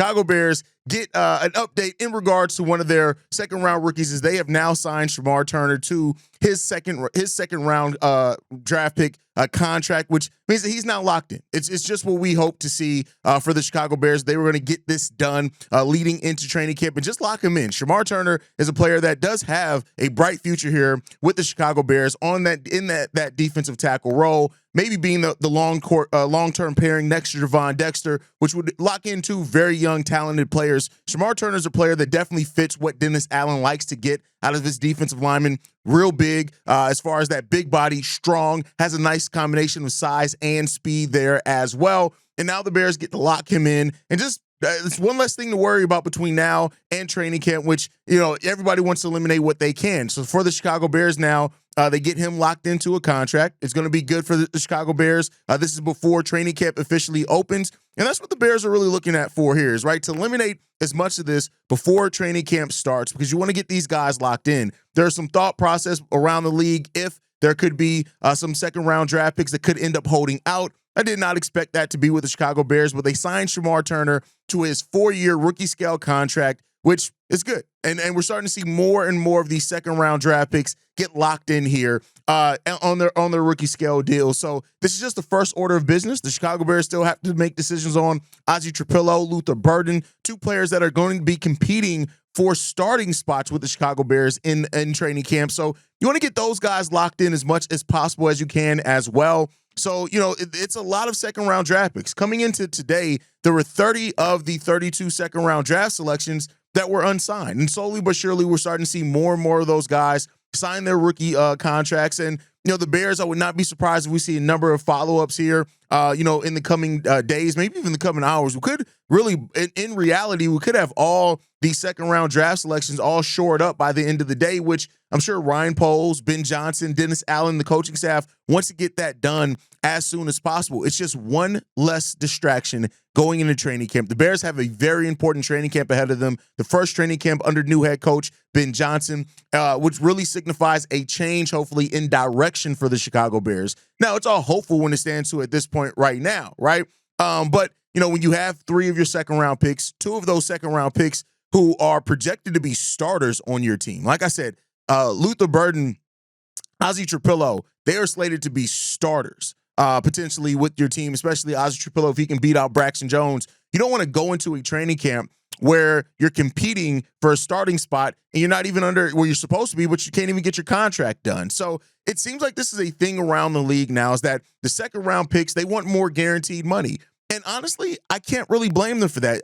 Chicago Bears get an update in regards to one of their second-round rookies, as they have now signed Shemar Turner to his second round draft pick contract, which means that he's now locked in. It's just what we hope to see for the Chicago Bears. They were going to get this done leading into training camp and just lock him in. Shemar Turner is a player that does have a bright future here with the Chicago Bears in that defensive tackle role, maybe being the long-term pairing next to Javon Dexter, which would lock in two very young, talented players. Shemar Turner's a player that definitely fits what Dennis Allen likes to get out of his defensive lineman. Real big as far as that big body, strong, has a nice combination of size and speed there as well. And now the Bears get to lock him in and just it's one less thing to worry about between now and training camp, which, everybody wants to eliminate what they can. So for the Chicago Bears now, they get him locked into a contract. It's going to be good for the Chicago Bears. This is before training camp officially opens. And that's what the Bears are really looking at for here, is right to eliminate as much of this before training camp starts, because you want to get these guys locked in. There's some thought process around the league if there could be some second-round draft picks that could end up holding out. I did not expect that to be with the Chicago Bears, but they signed Shemar Turner to his 4-year rookie scale contract, which is good. And we're starting to see more and more of these second-round draft picks get locked in here on their rookie scale deal. So this is just the first order of business. The Chicago Bears still have to make decisions on Haize Trapillo, Luther Burden, two players that are going to be competing for starting spots with the Chicago Bears in training camp. So you want to get those guys locked in as much as possible as you can as well. So, it's a lot of second-round draft picks. Coming into today, there were 30 of the 32 second-round draft selections that were unsigned. And slowly but surely, we're starting to see more and more of those guys sign their rookie contracts. And, the Bears, I would not be surprised if we see a number of follow-ups here, in the coming days, maybe even the coming hours. We could really, in reality, we could have all these second-round draft selections all shored up by the end of the day, which I'm sure Ryan Poles, Ben Johnson, Dennis Allen, the coaching staff wants to get that done as soon as possible. It's just one less distraction going into training camp. The Bears have a very important training camp ahead of them, the first training camp under new head coach Ben Johnson, which really signifies a change, hopefully, in direction for the Chicago Bears. Now, it's all hopeful when it stands to at this point right now, right? But, when you have 3 of your second-round picks, 2 of those second-round picks who are projected to be starters on your team, like I said, Luther Burden, Haize Trapillo, they are slated to be starters potentially with your team, especially Haize Trapillo if he can beat out Braxton Jones. You don't want to go into a training camp where you're competing for a starting spot and you're not even under where you're supposed to be, but you can't even get your contract done. So it seems like this is a thing around the league now, is that the second-round picks, they want more guaranteed money. And honestly, I can't really blame them for that.